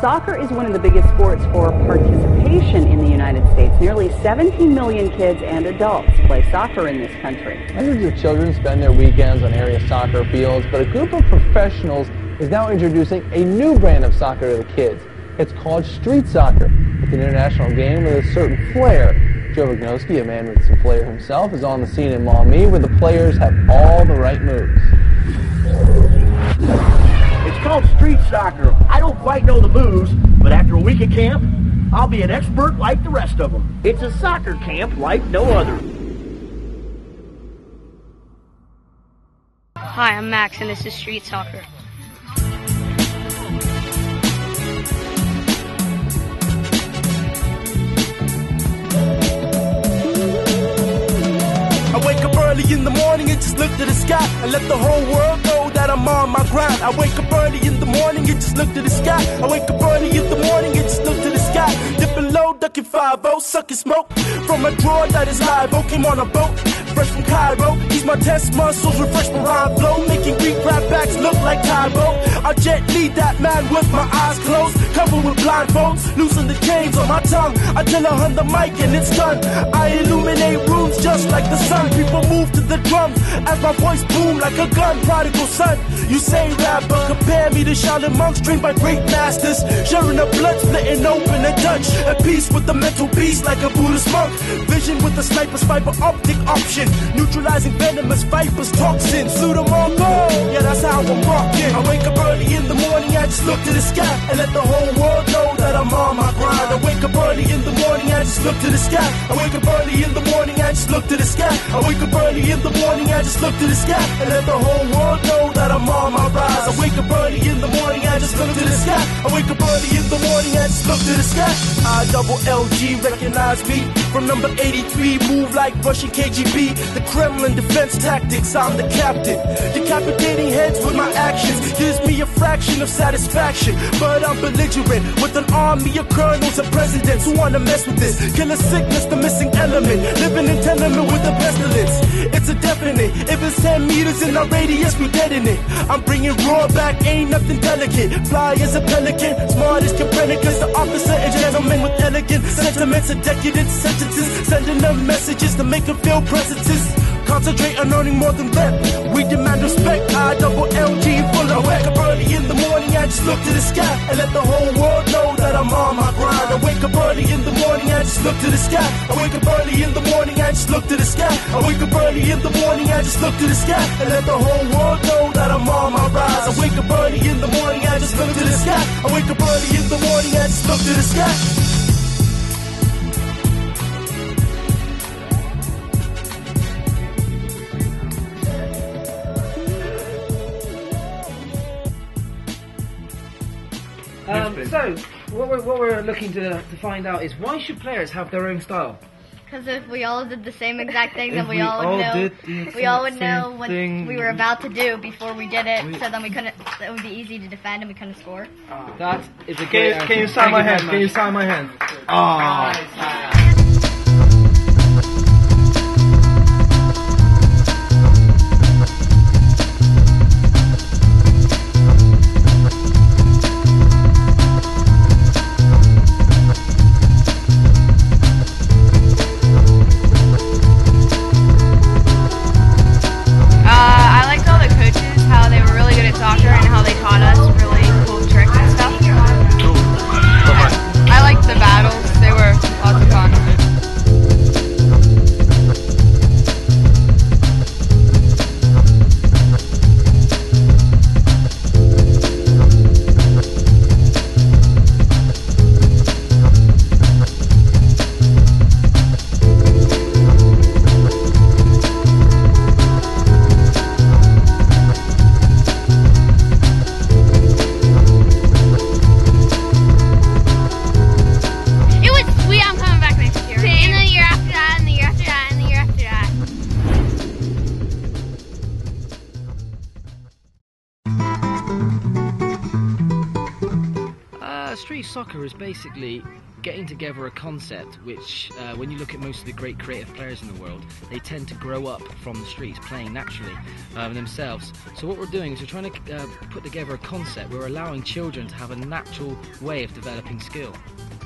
Soccer is one of the biggest sports for participation in the United States. Nearly 17 million kids and adults play soccer in this country. Hundreds of children spend their weekends on area soccer fields, but a group of professionals is now introducing a new brand of soccer to the kids. It's called street soccer. It's an international game with a certain flair. Joe Vignoski, a man with some flair himself, is on the scene in Maumee where the players have all the right moves. It's called street soccer. I don't quite know the moves, but after a week of camp, I'll be an expert like the rest of them. It's a soccer camp like no other. Hi, I'm Max, and this is street soccer. I wake up early in the morning and just look to the sky and let the whole world know that I'm on my grind. I wake up early in the morning and just look to the sky. I wake up early in the morning and just look to the sky. Dipping low, ducking 5-0, sucking smoke from a drawer that is live. Oh, came on a boat, fresh from Cairo. Use my test muscles, refresh my rhyme flow, making Greek rap backs look like Tybo. I jet lead that man with my eyes closed, covered with blindfolds, loosen the chains on my tongue until I hunt the mic and it's done. I illuminate rooms just like the sun. People move to the drums as my voice boom like a gun. Prodigal son, you say rapper, compare me to Shaolin monks trained by great masters, sharing the blood, splitting open a Dutch, at peace with the mental beast like a Buddhist monk. Vision with a sniper's fiber optic option, neutralizing venomous vipers, toxins, slew them all gone. Yeah, that's how I'm rocking. I wake up early in the morning, I just look to the sky and let the whole world know that I'm on my grind. I wake up early in the morning, I just look to the sky. I wake up early in the morning, I just look to the sky. I wake up early in the morning, I just look to the sky and let the whole world know that I'm on my rise. I wake up early in the morning, I just look to the sky. I wake up early in the morning, I just look to the sky. I double LG, recognize me from number 83, move like Russian KGB. The Kremlin defense tactics, I'm the captain. Decapitating heads with my actions gives me a fraction of satisfaction, but I'm belligerent with an army of colonels and presidents who wanna mess with this. Killer sickness, the missing element, living in tenement with the pestilence. It's a definite, if it's 10 meters in our radius, we dead in it. I'm bringing raw back, ain't nothing delicate. Fly as a pelican, smart as Copernicus, the officer and gentleman with elegant sentiments and decadent sentences, sending them messages to make them feel presences. Concentrate on earning more than rep. We demand respect. I double LG full of whack. Up early in the morning, I just look to the sky and let the whole world know that I'm on my grind. I wake up early in the morning, I just look to the sky. I wake up early in the morning, I just look to the sky. I wake up early in the morning, I just look to the sky and let the whole world know that I'm on my rise. I wake up early in the morning, I just look to the sky. I wake up early in the morning, I just look to the sky. So, what we're looking to find out is why should players have their own style? Because if we all did the same exact thing, then we all would know what we were about to do before we did it. So then it would be easy to defend and we couldn't score. That is a great answer. Can you sign my hand? Can you sign my hand? Oh. Street soccer is basically getting together a concept which, when you look at most of the great creative players in the world, they tend to grow up from the streets, playing naturally themselves. So what we're doing is we're trying to put together a concept where we're allowing children to have a natural way of developing skill.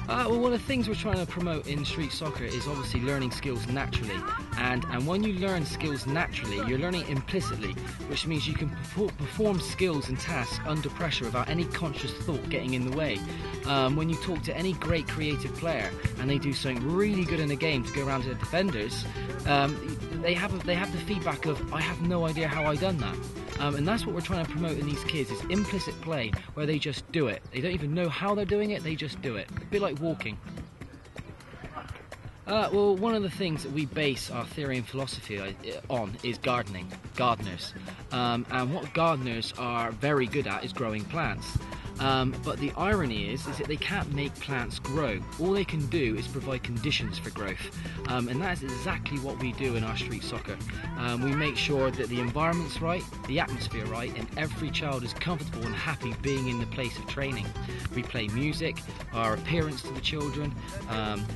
Well, one of the things we're trying to promote in street soccer is obviously learning skills naturally, and when you learn skills naturally, you're learning implicitly, which means you can perform skills and tasks under pressure without any conscious thought getting in the way. When you talk to any great creative player and they do something really good in a game to go around to the defenders, they have the feedback of, I have no idea how I done that. And that's what we're trying to promote in these kids, is implicit play, where they just do it. They don't even know how they're doing it, they just do it. A bit like walking. Well, one of the things that we base our theory and philosophy on is gardening, gardeners. And what gardeners are very good at is growing plants. But the irony is that they can't make plants grow. All they can do is provide conditions for growth. And that is exactly what we do in our street soccer. We make sure that the environment's right, the atmosphere right, and every child is comfortable and happy being in the place of training. We play music, our appearance to the children,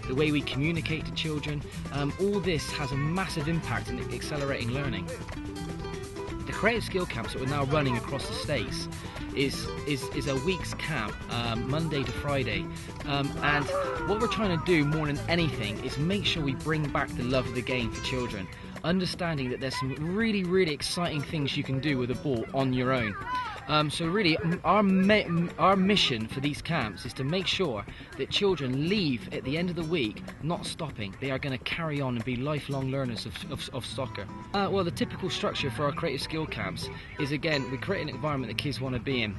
the way we communicate to children. All this has a massive impact in accelerating learning. The creative skill camps that we're now running across the States is a week's camp, Monday to Friday, and what we're trying to do more than anything is make sure we bring back the love of the game for children, understanding that there's some really exciting things you can do with a ball on your own. So really, our mission for these camps is to make sure that children leave at the end of the week not stopping. They are going to carry on and be lifelong learners of soccer. Well, the typical structure for our creative skill camps is, again, we create an environment that kids want to be in.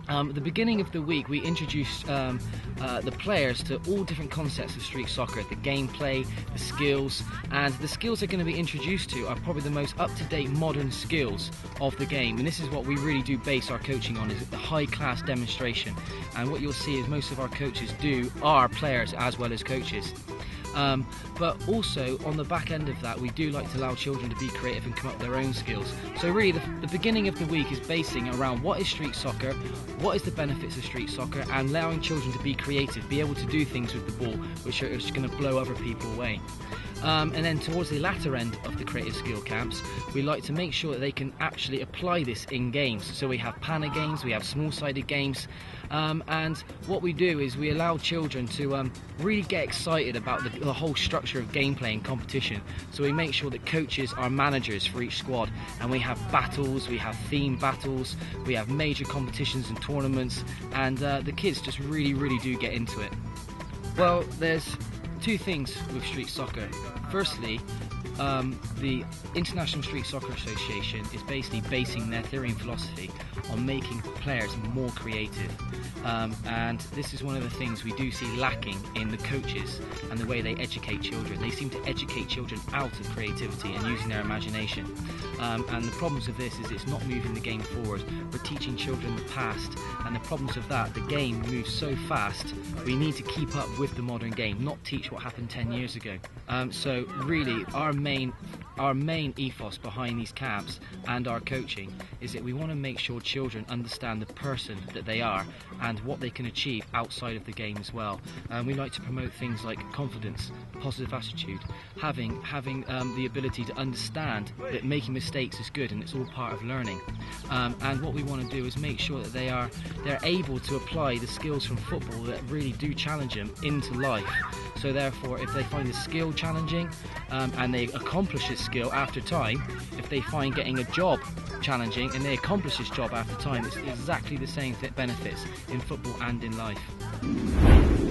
At the beginning of the week, we introduced the players to all different concepts of street soccer, the gameplay, the skills, and the skills they're going to be introduced to are probably the most up-to-date modern skills of the game, and this is what we really do base our coaching on, is the high-class demonstration. And what you'll see is most of our coaches are players as well as coaches. But also on the back end of that, we do like to allow children to be creative and come up with their own skills. So really the beginning of the week is basing around what is street soccer, what is the benefits of street soccer, and allowing children to be creative, be able to do things with the ball which are just going to blow other people away. And then towards the latter end of the creative skill camps, we like to make sure that they can actually apply this in games. So we have panel games, we have small-sided games, and what we do is we allow children to really get excited about the whole structure of gameplay and competition. So we make sure that coaches are managers for each squad, and we have battles, we have themed battles, we have major competitions and tournaments, and the kids just really do get into it. Well, there's two things with street soccer. Firstly, the International Street Soccer Association is basically basing their theory and philosophy on making players more creative, and this is one of the things we do see lacking in the coaches and the way they educate children. They seem to educate children out of creativity and using their imagination, and the problems of this is it's not moving the game forward. We're teaching children the past, and the problems of that, the game moves so fast, we need to keep up with the modern game, not teach what happened 10 years ago. So really our main ethos behind these camps and our coaching is that we want to make sure children understand the person that they are and what they can achieve outside of the game as well. We like to promote things like confidence, positive attitude, having the ability to understand that making mistakes is good and it's all part of learning. And what we want to do is make sure that they're able to apply the skills from football that really do challenge them into life. So therefore, if they find the skill challenging and they accomplish this skill after time, if they find getting a job challenging and they accomplish this job after time, it's exactly the same benefits in football and in life.